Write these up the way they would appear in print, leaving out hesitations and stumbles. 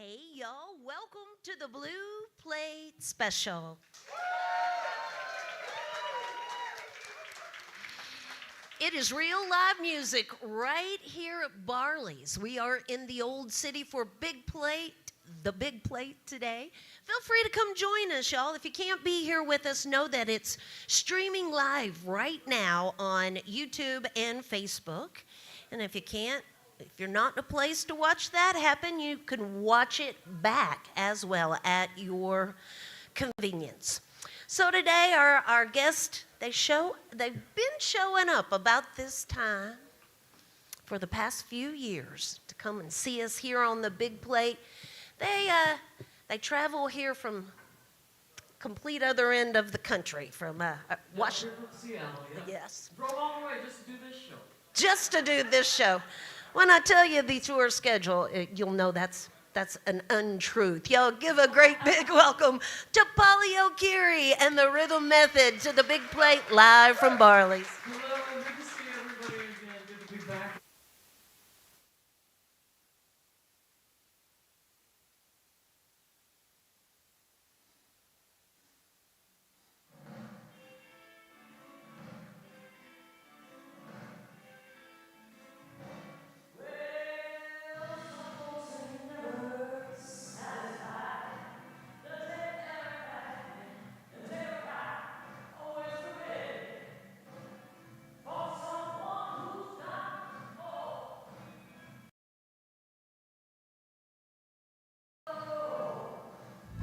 Hey, y'all, welcome to the Blue Plate Special. It is real live music right here at Barley's. We are in the Old City for the Big Plate today. Feel free to come join us, y'all. If you can't be here with us, know that it's streaming live right now on YouTube and Facebook. And if you're not in a place to watch that happen, you can watch it back as well at your convenience. So today our guests, they've been showing up about this time for the past few years to come and see us here on the Big Plate. They travel here from complete other end of the country, from Washington. From Seattle, yeah. Yes. Drove all the way just to do this show. Just to do this show. When I tell you the tour schedule, you'll know that's an untruth. Y'all give a great big welcome to Polly O'Keery and the Rhythm Method to the Big Plate live from Barley's. Hello, good to see everybody again. Good to be back.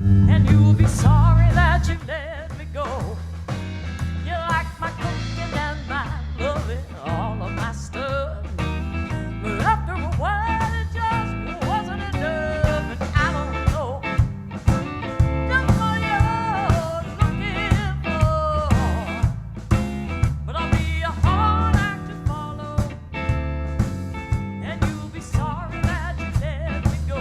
And you'll be sorry that you let me go. You like my cooking and my loving, all of my stuff. But after a while, it just wasn't enough, and I don't know just what you're looking for. But I'll be a hard act to follow, and you'll be sorry that you let me go.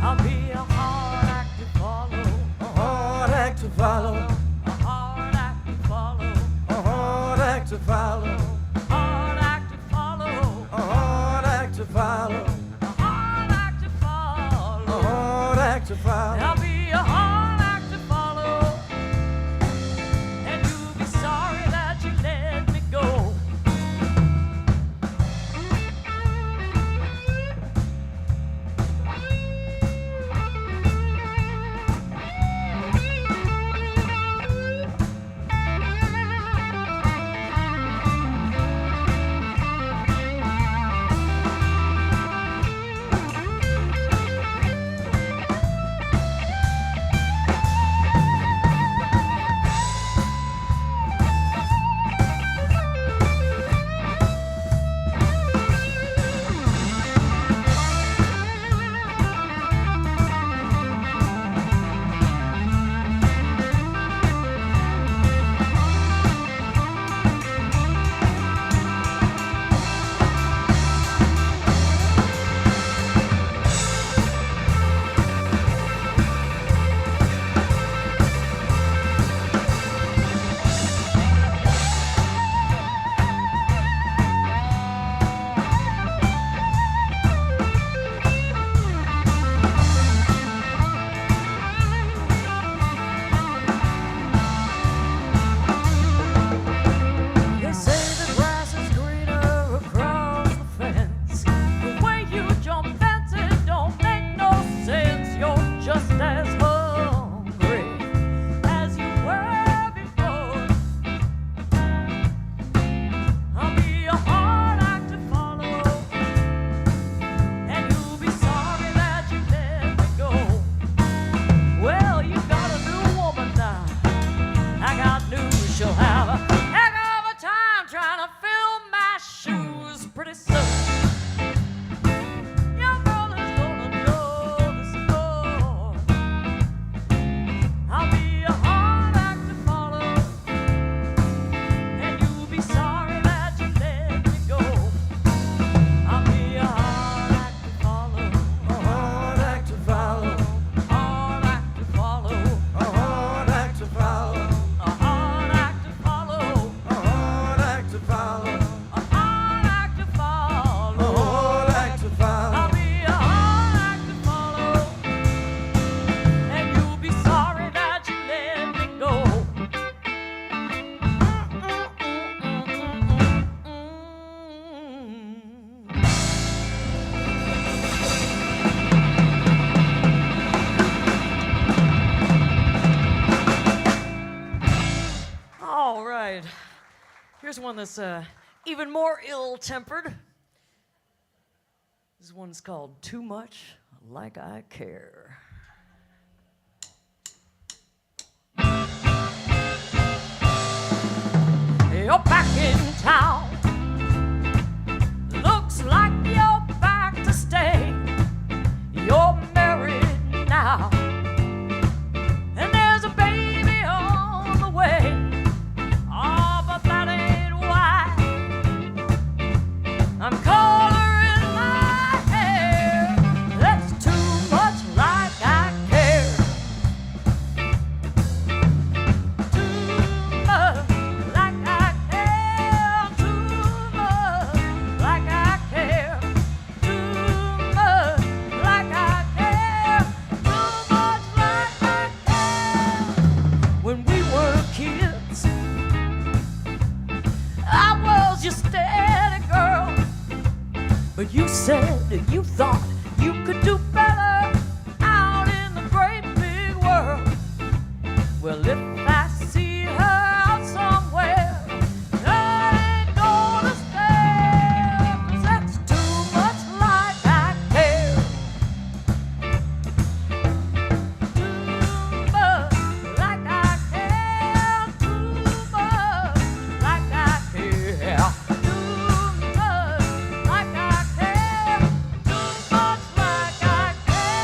I'll be a hard act to follow. A hard act to follow. A hard act to follow. A hard act to follow. A hard act to follow. A hard act to follow. A hard act to follow. A hard act to follow. I'll be a hard act to follow. And you'll be sorry that you let me go. Here's one that's even more ill-tempered. This one's called Too Much Like I Care. You're back in town. Looks like you're back to stay. You're married now, and there's a baby on the way. Oh, but that ain't why I'm coloring my hair. That's too much like I care. Too much like I care. Too much like I care. Too much like I care. Too much like I care. When we were kids, I was your steady girl, but you said you thought you could do better out in the great big world. Well, if I see her out somewhere, I ain't gonna stay, 'cause that's too much like I care. Too much like I care. Too much like I care. Too much like I care. Too much like I care.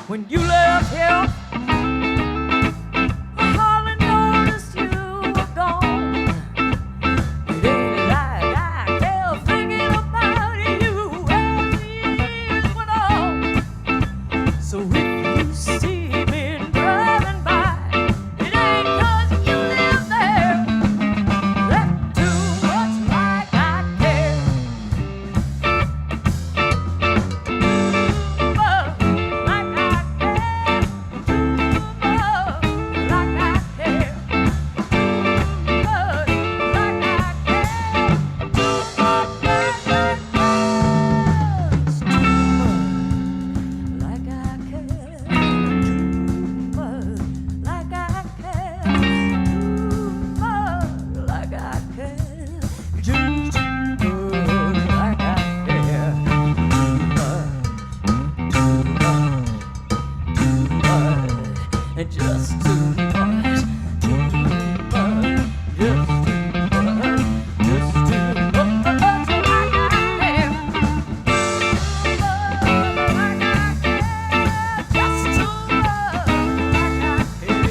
When you left here, I hardly noticed you were gone. It ain't like I kept thinking about you as the years went on. So if you see me driving by, it ain't 'cause you live there. That's too much like I care. Just too much, too much, just too much, just too much like I care. Like I care, just too much like I care.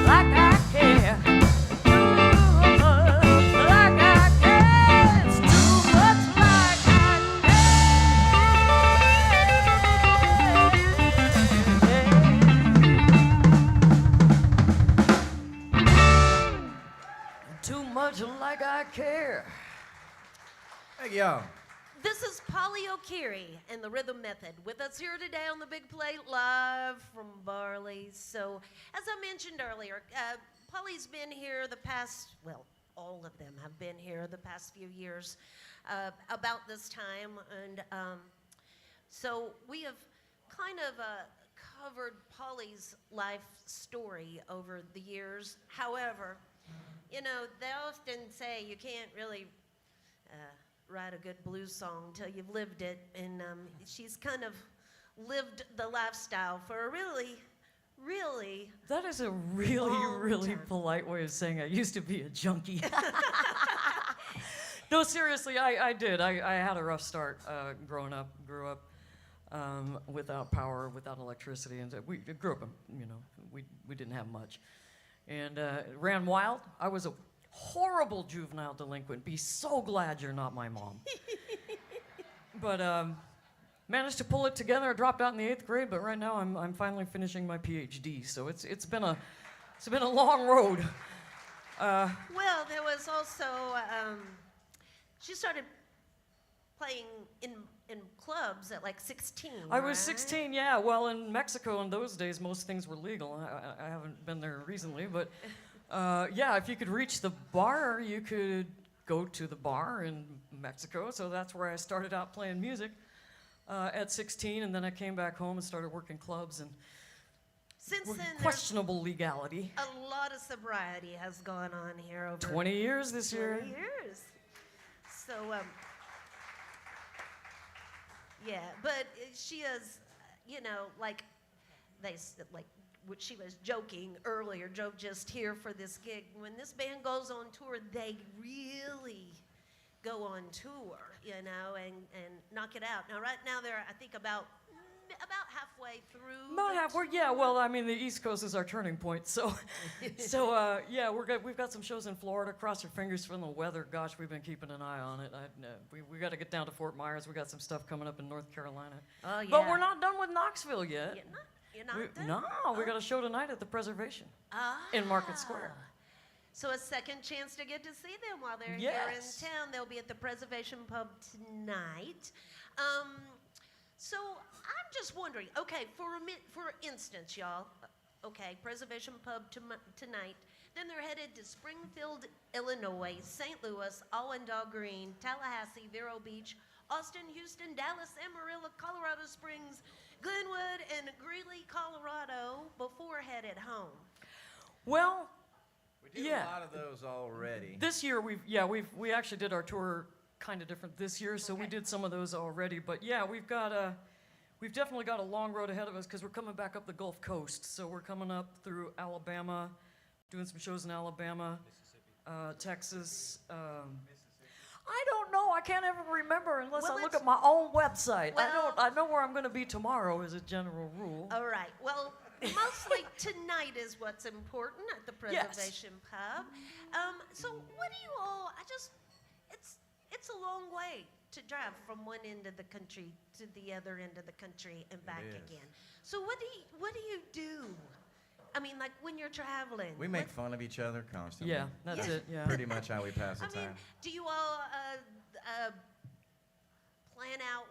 Like I care. too much like I care. Hey, y'all. This is Polly O'Keery and the Rhythm Method with us here today on the Big Plate live from Barley's. So, as I mentioned earlier, Polly's been here the past, well, all of them have been here the past few years about this time. And so we have kind of covered Polly's life story over the years. However, you know, they often say you can't really write a good blues song till you've lived it, and she's kind of lived the lifestyle for a really That is a really, long really time. polite way of saying I used to be a junkie. No, seriously, I did. I had a rough start growing up. Grew up without power, without electricity, and we grew up. You know, we didn't have much, and ran wild. I was a horrible juvenile delinquent. Be so glad you're not my mom. But managed to pull it together. I dropped out in the 8th grade, but right now I'm finally finishing my PhD. So it's been a long road. Well, there was also she started playing in clubs at like 16. I was right? 16, yeah. Well, in Mexico in those days, most things were legal. I haven't been there recently, but yeah, if you could reach the bar, you could go to the bar in Mexico. So that's where I started out playing music at 16, and then I came back home and started working clubs and Since then, there's questionable legality. a lot of sobriety has gone on here over 20 years this 20 year. years. So, yeah, but she is, you know, like she was joking earlier, Joe just here for this gig. When this band goes on tour, they really go on tour, you know, and knock it out. Now, right now, they're, I think, about halfway through. About halfway, yeah. Well, I mean, the East Coast is our turning point, so yeah, we've got some shows in Florida. Cross your fingers for the weather. Gosh, we've been keeping an eye on it. We got to get down to Fort Myers. We got some stuff coming up in North Carolina. Oh, yeah. But we're not done with Knoxville yet. You're not done? No, we got a show tonight at the Preservation in Market Square. So a second chance to get to see them while they're Yes. here in town. They'll be at the Preservation Pub tonight. So I'm just wondering, okay, for instance, y'all, okay, Preservation Pub tonight, then they're headed to Springfield, Illinois, St. Louis, Allendale Green, Tallahassee, Vero Beach, Austin, Houston, Dallas, Amarillo, Colorado Springs, Glenwood, and Greeley, Colorado, before headed home. Well, We did yeah. a lot of those already. This year we actually did our tour kind of different this year, so we Okay. did some of those already. But yeah, we've definitely got a long road ahead of us because we're coming back up the Gulf Coast. So we're coming up through Alabama, doing some shows in Alabama, Texas. I don't know. I can't ever remember unless Well, I look let's- at my own website. Well- I know where I'm going to be tomorrow as a general rule. All right. Well, mostly tonight is what's important at the Preservation Pub. So what do you all? It's a long way to drive from one end of the country to the other end of the country and back is. again. So what do you do? I mean, like when you're traveling. We make fun of each other constantly. Yeah, that's Yeah. it. Yeah. Pretty much how we pass the I mean, time. do you all plan out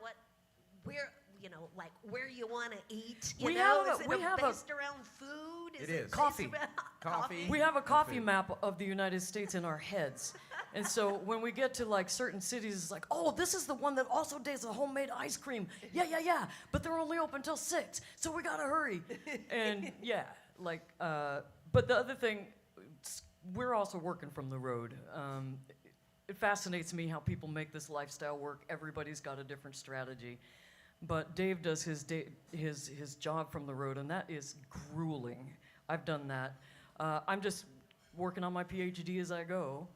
where you want to eat? You We know, have is we it have a- based around food? It it is. based Coffee. around Coffee. We have a coffee food. map of the United States in our heads. And so when we get to like certain cities, it's like, oh, this is the one that also does the homemade ice cream. Yeah. But they're only open till 6, so we gotta hurry. And yeah, like, but the other thing, we're also working from the road. It fascinates me how people make this lifestyle work. Everybody's got a different strategy. But Dave does his job from the road, and that is grueling. I've done that. I'm just working on my PhD as I go.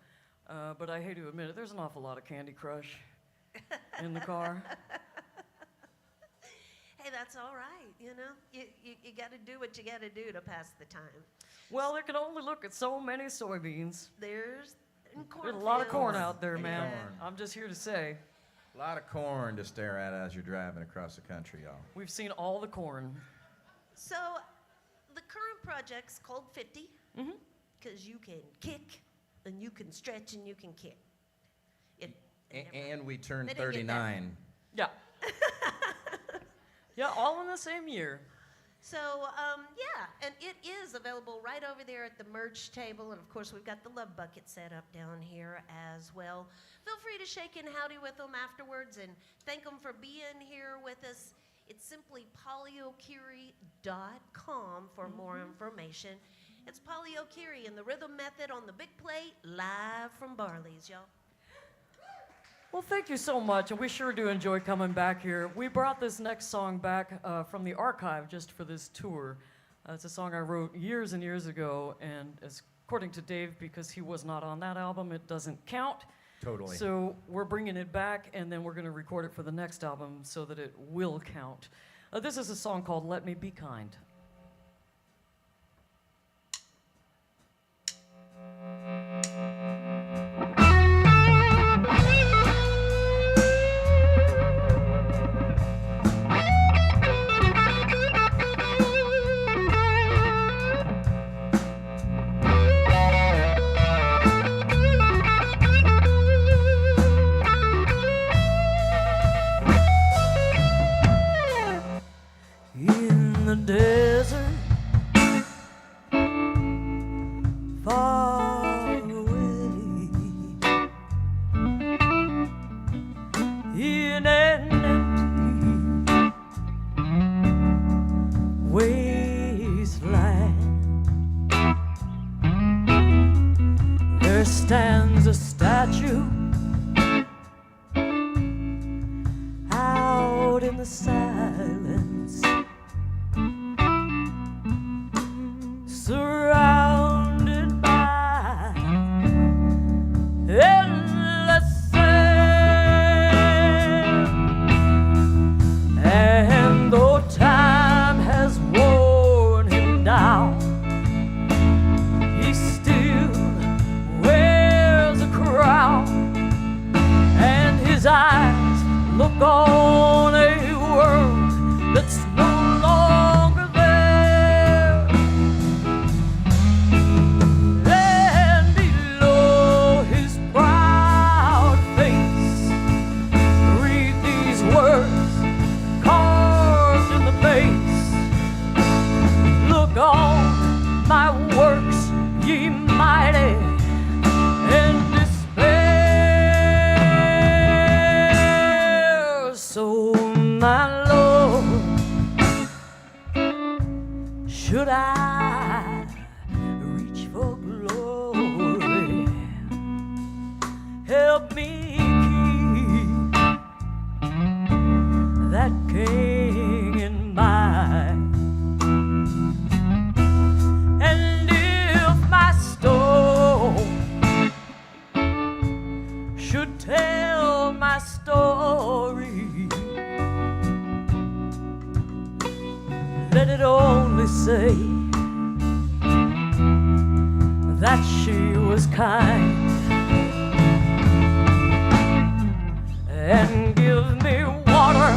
But I hate to admit it, there's an awful lot of Candy Crush in the car. Hey, that's all right. You know, you got to do what you got to do to pass the time. Well, they can only look at so many soybeans. There's There's a lot of corn cornfields. out there, man. Corn. I'm just here to say, A lot of corn to stare at as you're driving across the country, y'all. we've seen all the corn. So, the current project's called 50, Mm-hmm. because you can kick and you can stretch and you can kick. And we turned They didn't get that. 39. Yeah. Yeah, all in the same year. So, yeah, and it is available right over there at the merch table. And, of course, we've got the love bucket set up down here as well. Feel free to shake and howdy with them afterwards and thank them for being here with us. It's simply polyokiri.com for more information. It's Polly O'Keery and the Rhythm Method on the big plate, live from Barley's, y'all. Well, thank you so much, and we sure do enjoy coming back here. We brought this next song back from the archive just for this tour. It's a song I wrote years and years ago, and according to Dave, because he was not on that album, it doesn't count. Totally. So we're bringing it back, and then we're going to record it for the next album so that it will count. This is a song called Let Me Be Kind. In the desert, far away, in an empty wasteland, there stands a statue out in the silence, surrounded by endless sand. And though time has worn him down, he still wears a crown, and his eyes look on a world that's no longer there. And below his proud face, read these words carved in the base: look on my works, ye mighty, and despair. So, my Lord, should I reach for glory, help me keep that king in mind. And if my stone should tell my story, let it only say that she was kind, and give me water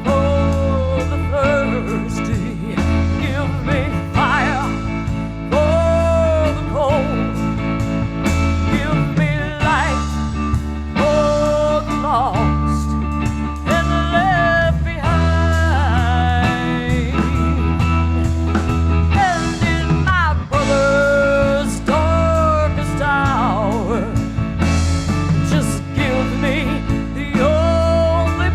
for the thirsty, give me fire for the cold, give me light for the lost and left behind. And in my brother's darkest hour, just give me the only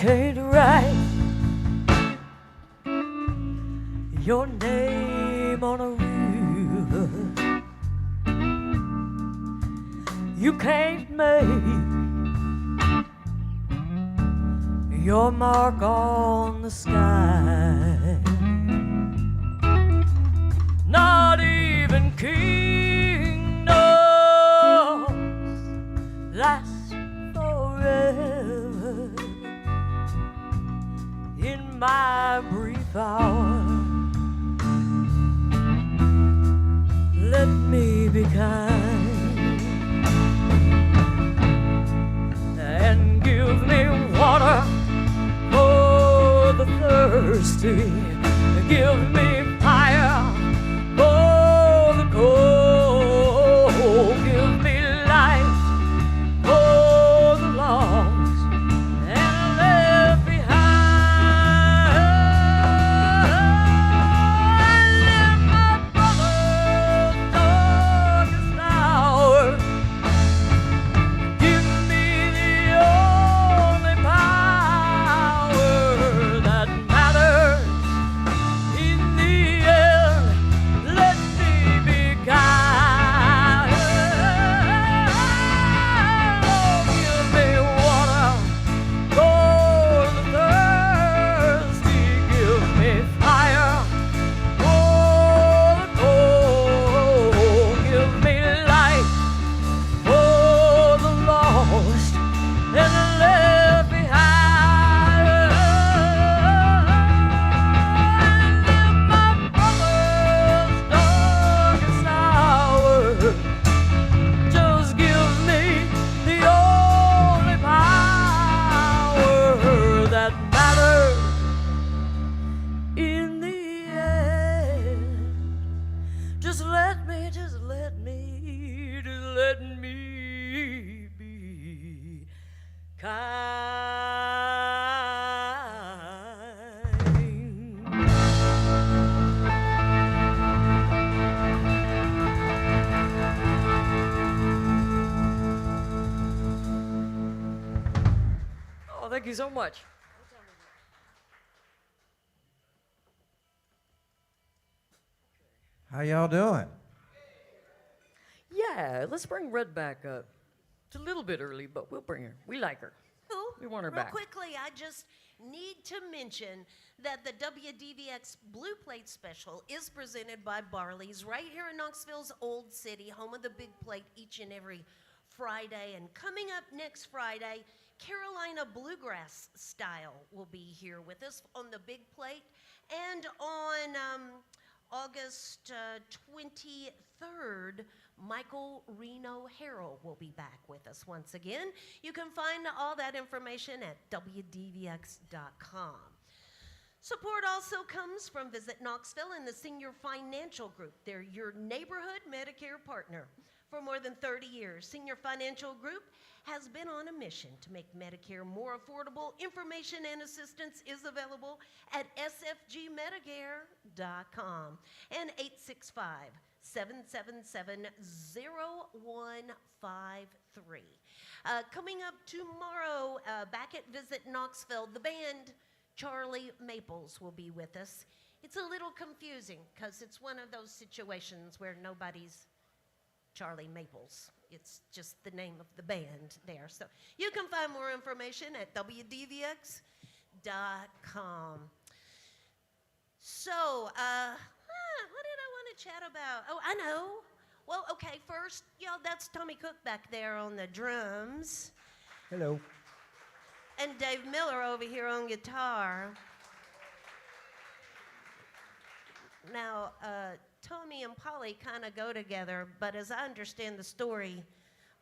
can't write your name on a river. You can't make your mark on the sky. Not even kingdoms last forever. In my brief hour, let me be kind and give me water for the thirsty. Give me fire for the cold. Give me life for the lost and left behind. In my brother's darkest hour, give me the only power that matters. In the end, let me be kind. Oh, give me water for the thirsty. Give me fire for the cold. Give me light for the lost and the left behind. In my brother's darkest hour, just give me the only power that matters. In the end, just let me be kind. Oh, thank you so much. How y'all doing? Yeah, let's bring Red back up. It's a little bit early, but we'll bring her. We like her. We want her Real back. quickly, I just need to mention that the WDVX Blue Plate Special is presented by Barley's right here in Knoxville's Old City, home of the Big Plate each and every Friday. And coming up next Friday, Carolina Bluegrass Style will be here with us on the Big Plate. And on August 23rd, Michael Reno Harrell will be back with us once again. You can find all that information at WDVX.com. Support also comes from Visit Knoxville and the Senior Financial Group. They're your neighborhood Medicare partner. For more than 30 years, Senior Financial Group has been on a mission to make Medicare more affordable. Information and assistance is available at sfgmedicare.com and 865-777-0153. Coming up tomorrow, back at Visit Knoxville, the band Charlie Maples will be with us. It's a little confusing because it's one of those situations where nobody's Charlie Maples. It's just the name of the band there. So you can find more information at WDVX.com. So, what did I want to chat about? Oh, I know. Well, okay, first, that's Tommy Cook back there on the drums. Hello. And Dave Miller over here on guitar. Now, Tommy and Polly kind of go together, but as I understand the story,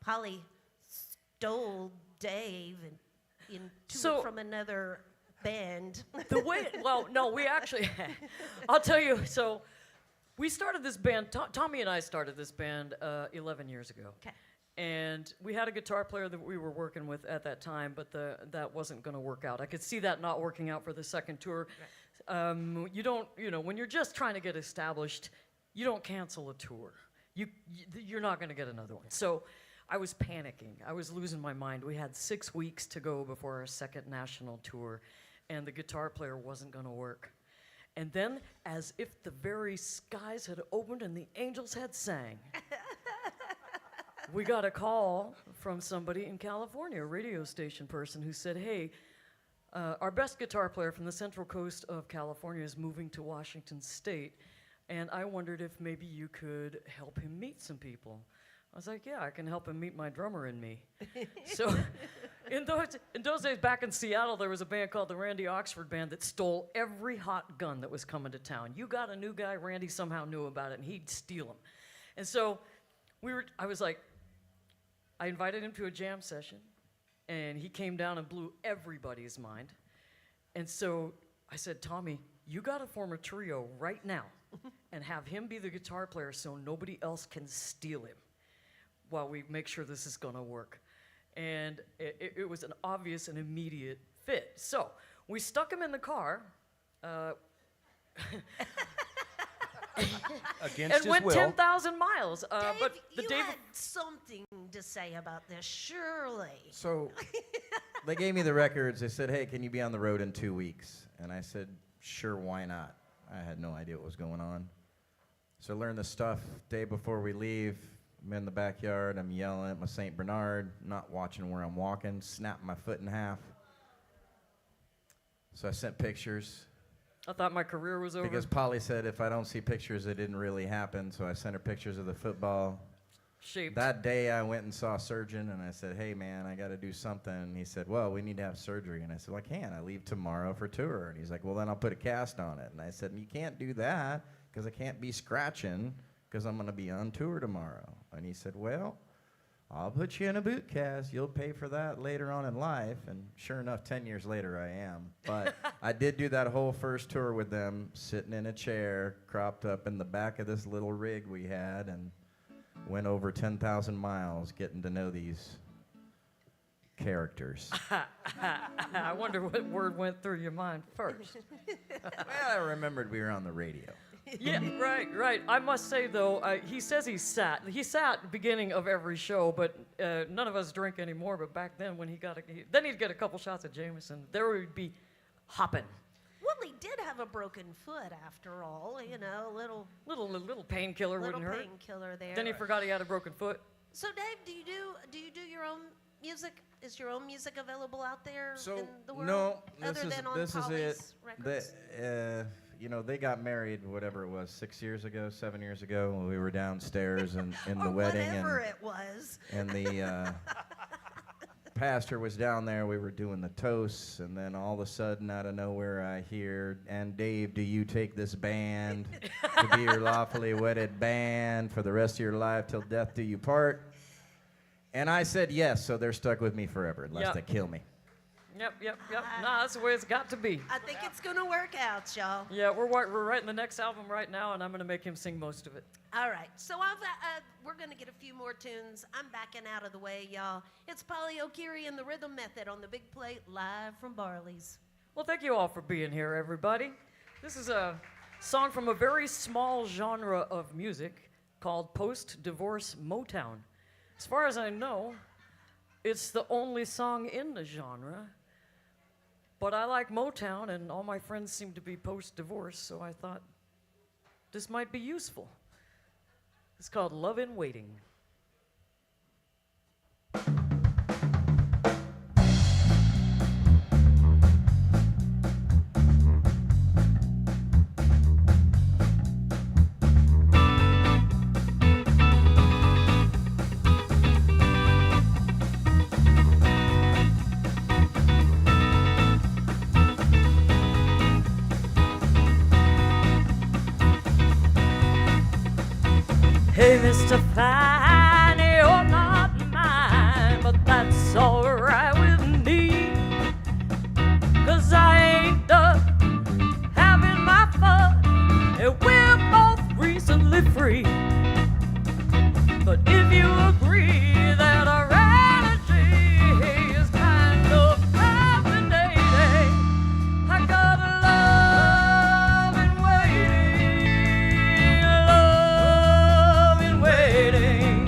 Polly stole Dave and took it from another band. The way, well, no, we actually, I'll tell you, so we started this band, Tommy and I started this band 11 years ago. Okay. And we had a guitar player that we were working with at that time, but that wasn't going to work out. I could see that not working out for the second tour. Right. You don't, when you're just trying to get established, you don't cancel a tour. You're not going to get another one. So I was panicking. I was losing my mind. We had 6 weeks to go before our second national tour, and the guitar player wasn't going to work. And then, as if the very skies had opened and the angels had sang, we got a call from somebody in California, a radio station person, who said, hey, our best guitar player from the Central Coast of California is moving to Washington State, and I wondered if maybe you could help him meet some people. I was like, yeah, I can help him meet my drummer and me. So in those days, back in Seattle, there was a band called the Randy Oxford Band that stole every hot gun that was coming to town. You got a new guy, Randy somehow knew about it, and he'd steal them. And so I invited him to a jam session, and he came down and blew everybody's mind. And so I said, Tommy, you got to form a trio right now and have him be the guitar player so nobody else can steal him while we make sure this is going to work. And it was an obvious and immediate fit. So we stuck him in the car. Against and his went will. 10,000 miles. Dave, But the you day had something to say about this, surely. So they gave me the records. They said, hey, can you be on the road in 2 weeks? And I said, sure, why not? I had no idea what was going on. So I learned the stuff day before we leave. I'm in the backyard. I'm yelling at my St. Bernard, not watching where I'm walking, snapping my foot in half. So I sent pictures. I thought my career was over. Because Polly said if I don't see pictures, it didn't really happen. So I sent her pictures of the football. Shaped. That day I went and saw a surgeon, and I said, hey, man, I got to do something. And he said, well, we need to have surgery. And I said, well, I can't. I leave tomorrow for tour. And he's like, well, then I'll put a cast on it. And I said, you can't do that because I can't be scratching because I'm going to be on tour tomorrow. And he said, well, I'll put you in a boot cast. You'll pay for that later on in life. And sure enough, 10 years later, I am. But I did do that whole first tour with them, sitting in a chair, cropped up in the back of this little rig we had, and went over 10,000 miles getting to know these characters. I wonder what word went through your mind first. Well, I remembered we were on the radio. Yeah, right. I must say, though, he says he sat at the beginning of every show, but none of us drink anymore. But back then, when then he'd get a couple shots of Jameson. There would be hopping. Well, he did have a broken foot after all, you know, Little painkiller wouldn't hurt. painkiller there. Then he forgot he had a broken foot. So, Dave, do you do your own music? Is your own music available out there in the world? No, other than on this is it. Polly's records? You know, they got married, whatever it was, 7 years ago. When we were downstairs in the or wedding, whatever it was. and the pastor was down there. We were doing the toasts, and then all of a sudden, out of nowhere, I hear, "And Dave, do you take this band to be your lawfully wedded band for the rest of your life till death do you part?" And I said yes, so they're stuck with me forever, unless Yep. they kill me. Yep. No, that's the way it's got to be. I think it's going to work out, y'all. Yeah, we're writing the next album right now, and I'm going to make him sing most of it. All right, so we're going to get a few more tunes. I'm backing out of the way, y'all. It's Polly O'Keery and the Rhythm Method on the Big Plate, live from Barley's. Well, thank you all for being here, everybody. This is a song from a very small genre of music called post-divorce Motown. As far as I know, it's the only song in the genre. But I like Motown, and all my friends seem to be post-divorce, so I thought this might be useful. It's called Love in Waiting. Hey, Mr. Fine, you're not mine, but that's alright with me. 'Cause I ain't done having my fun, and we're both recently free. But if you agree that our energy is kind of fascinating, I got a love in waiting, love in waiting.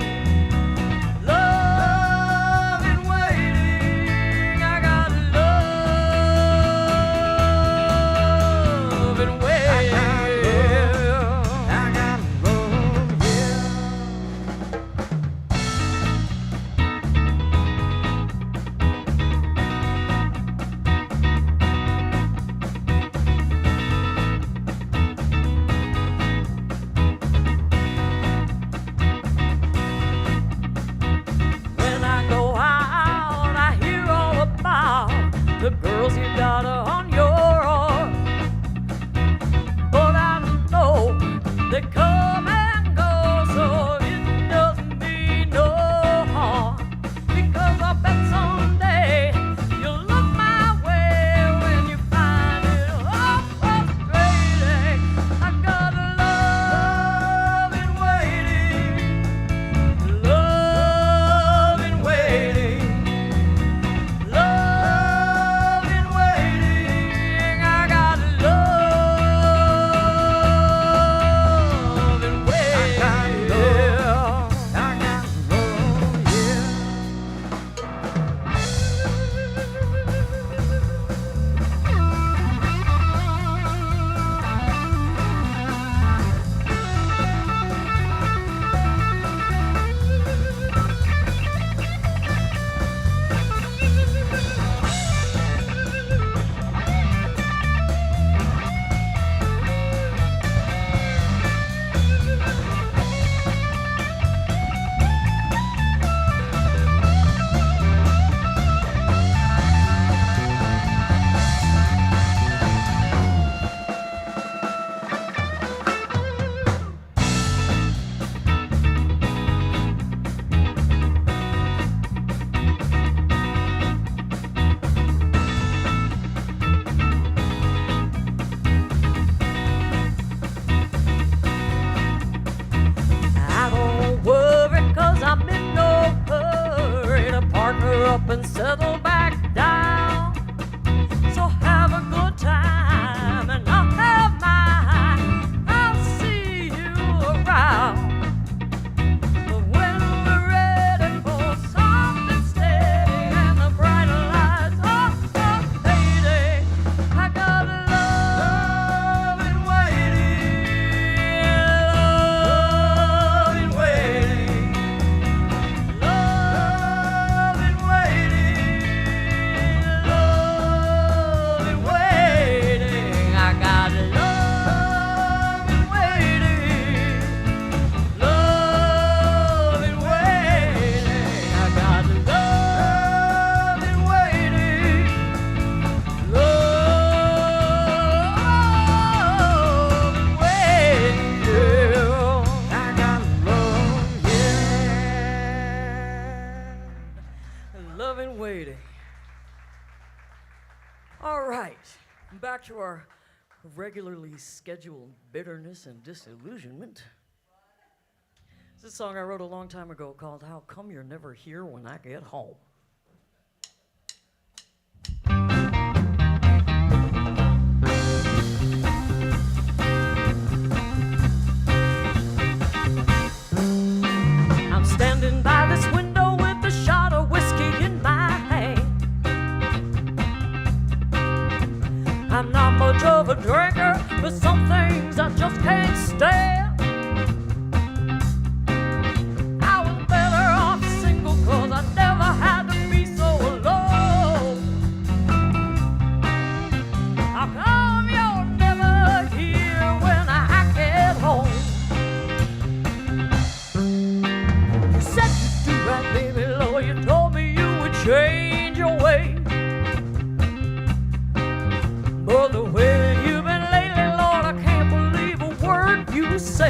girls you got on your arm. But I know they come and go, so it doesn't mean no harm. Because I bet someday you'll look my way when you find it all frustrating. I got love in waiting, love in waiting, love in waiting. I got love in waiting. I got love, yeah. I don't worry, 'cause I'm in no hurry to partner up and settle back down. So have a good time and I'll have mine. I'll see you around. But when we're ready for something steady and the brighter lights are fading, I got love in waiting, love in waiting, love in waiting, love in waiting. I got love in waiting, love in waiting. I got love in waiting, love in waiting. I got love, yeah. Love in waiting. All right, back to our regularly scheduled bitterness and disillusionment. This is a song I wrote a long time ago called How Come You're Never Here When I Get Home. I'm standing by this window with a shot of whiskey in my hand. I'm not much of a drinker, but some things I just can't stand. I was better off single, 'cause I never had to be so alone. How come you're never here when I get home? You said you'd do right, baby, Lord. You told me you would change your way. But the way you've been lately, Lord, I can't believe a word you say.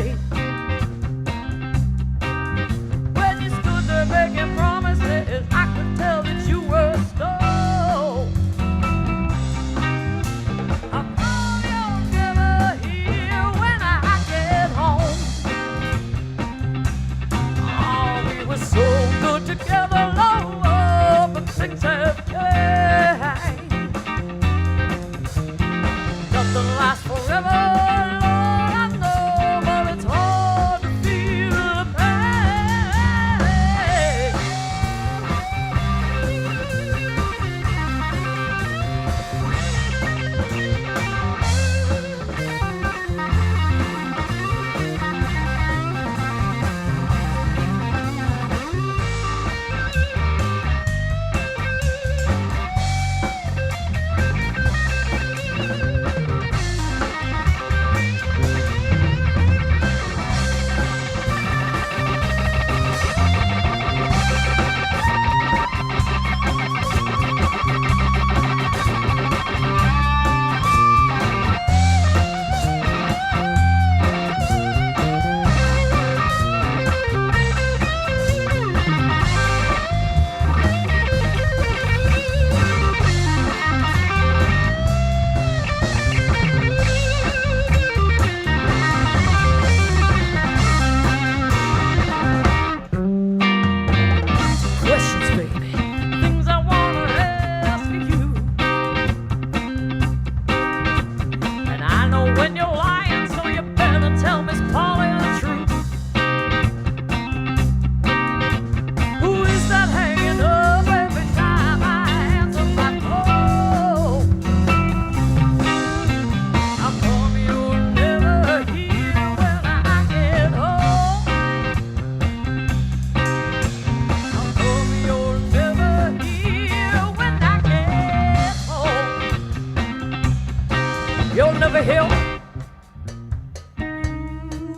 You'll never hear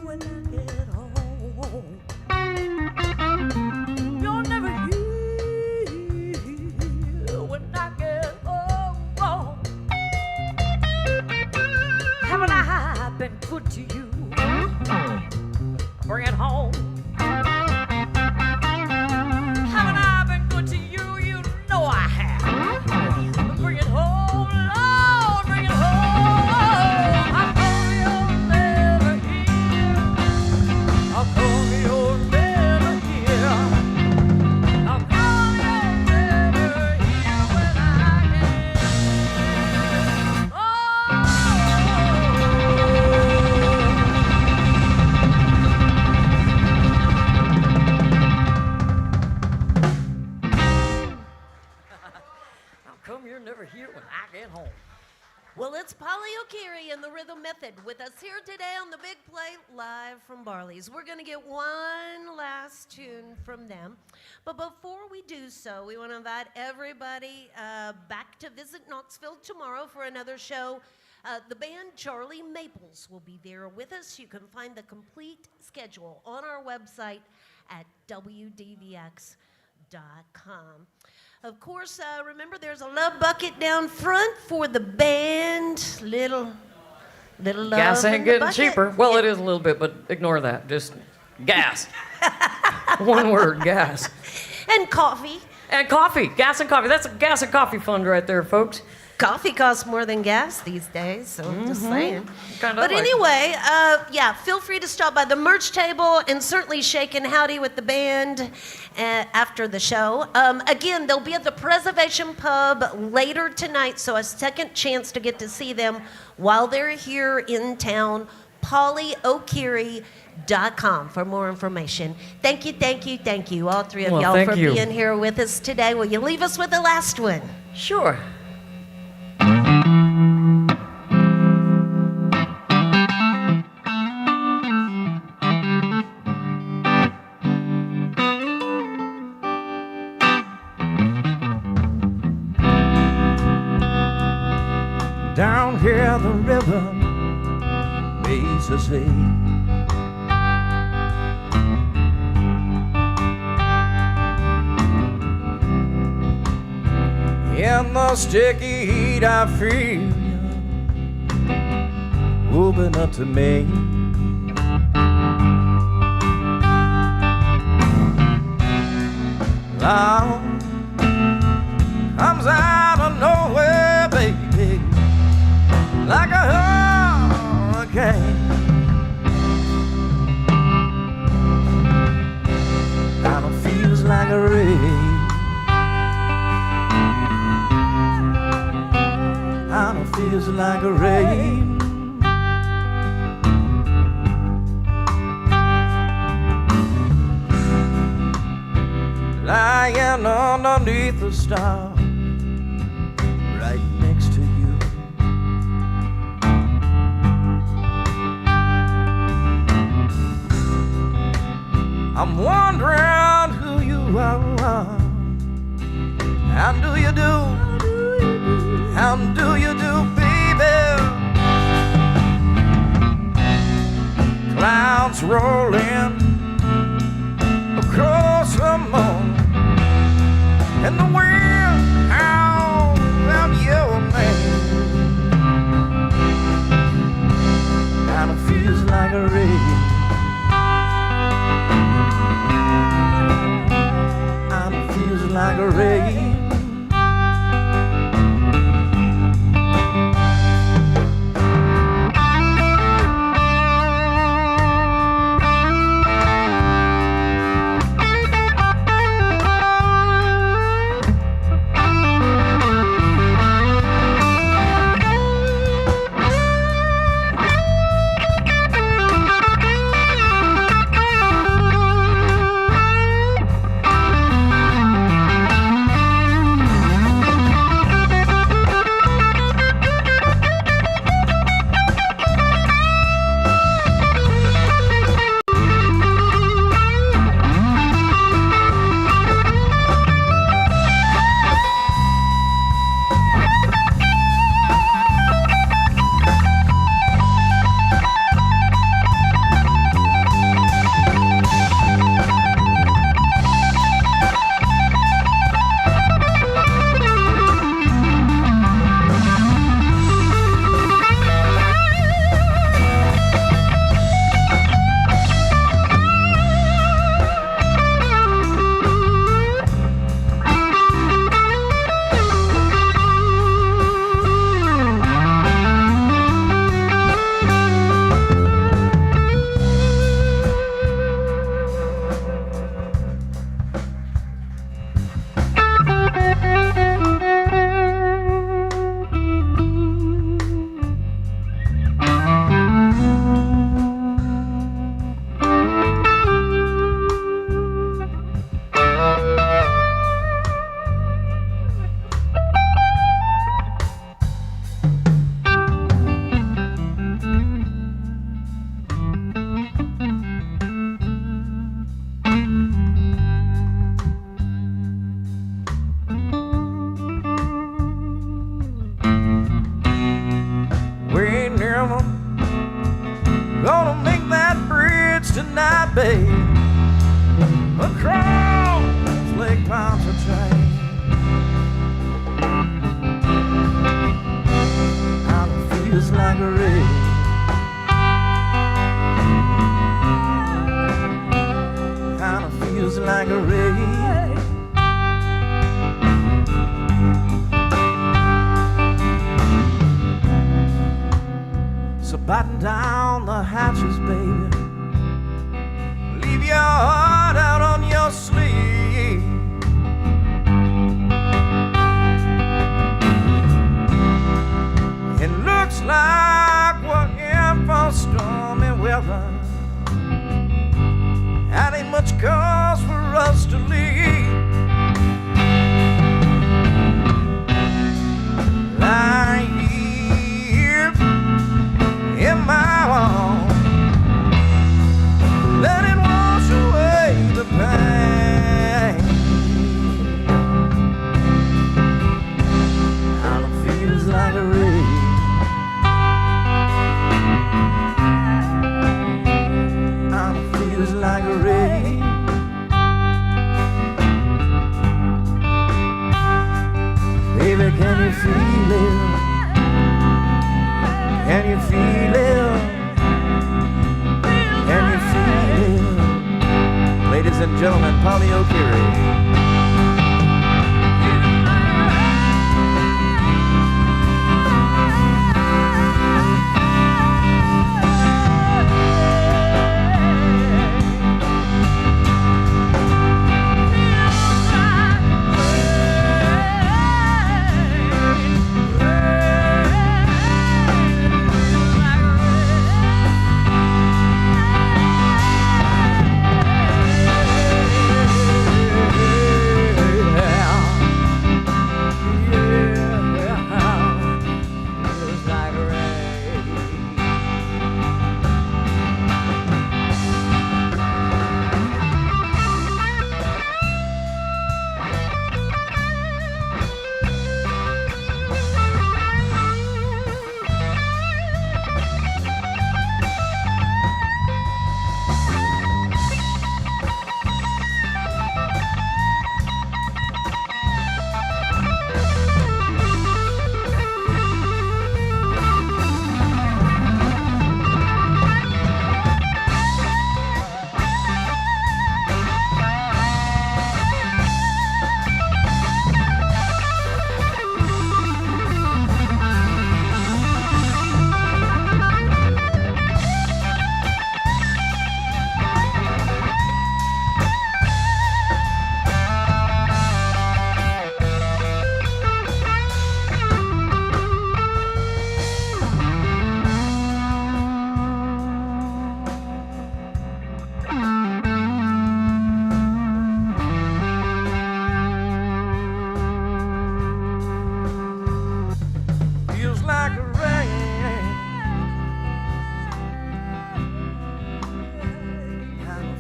when I get home. You'll never hear when I get home. Haven't I been good to you? Bring it home. Haven't I been good to you? You know I have. Bring it home, Lord, bring it home. How come you'll never hear? How come you'll never hear? How come you'll never hear when I get How come you're never here when I get home? Well, it's Polly O'Keefe and the Rhythm Method with us here today on the Big Plate live from Barley's. We're going to get one last tune from them. But before we do so, we want to invite everybody back to visit Knoxville tomorrow for another show. The band Charlie Maples will be there with us. You can find the complete schedule on our website at WDVX.com. Of course, remember there's a love bucket down front for the band. Little love Gas in ain't the getting bucket. cheaper. Well, it is a little bit, but ignore that. Just gas. One word, gas. And coffee. And coffee. Gas and coffee. That's a gas and coffee fund right there, folks. Coffee costs more than gas these days, so I'm just saying. Kinda But like- anyway, yeah, feel free to stop by the merch table and certainly shake and howdy with the band after the show. Again, they'll be at the Preservation Pub later tonight, so a second chance to get to see them while they're here in town. PollyO'Keefe.com for more information. Thank you, all three of Well, y'all thank for you. being here with us today. Will you leave us with the last one? Sure. Down here the river meets the sea. In the sticky heat I feel you moving up to me. Love comes out of nowhere, baby, like a hurricane. Kind of feels like a rain. Kind of feels like a rain. Lying underneath the star, right next to you. I'm wondering who you are. How do you do? How do you do, baby? Clouds rolling across the moon, and the wind howls out your name. Kind of feels like a rain. Kind of feels like a rain. babe, across Lake Pontchartrain. How it feels like a rain. How it feels like a rain. So batten down the hatches, baby. Leave your heart out on your sleeve. It looks like we're in for stormy weather. That ain't much cause for us to leave. Lying here in my arms, let it wash away the pain. How it feels like a rain. How it feels like a rain. Baby, can you feel it? Can you feel it? Can you feel it? Ladies and gentlemen, Polly O'Keefe.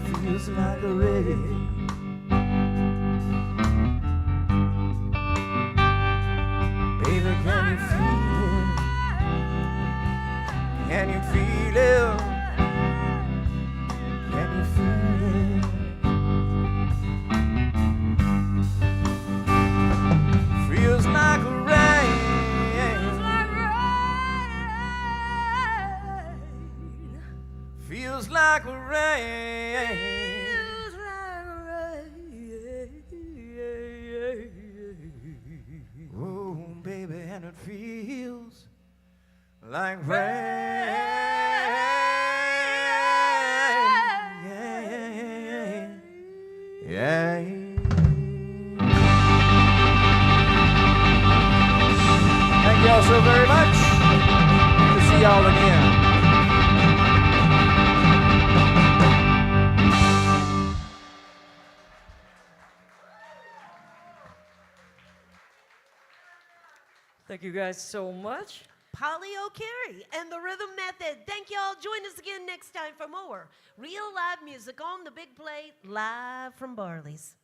Feels like a rain. Baby, can you feel it? Can you feel it? Can you feel it? Feels like a rain. Feels like a rain. Oh, baby, and it feels like rain. Yeah. Thank y'all so very much. Good to see y'all again. Thank you guys so much. Polly O'Keefe and the Rhythm Method. Thank y'all. Join us again next time for more real live music on the big plate, live from Barley's.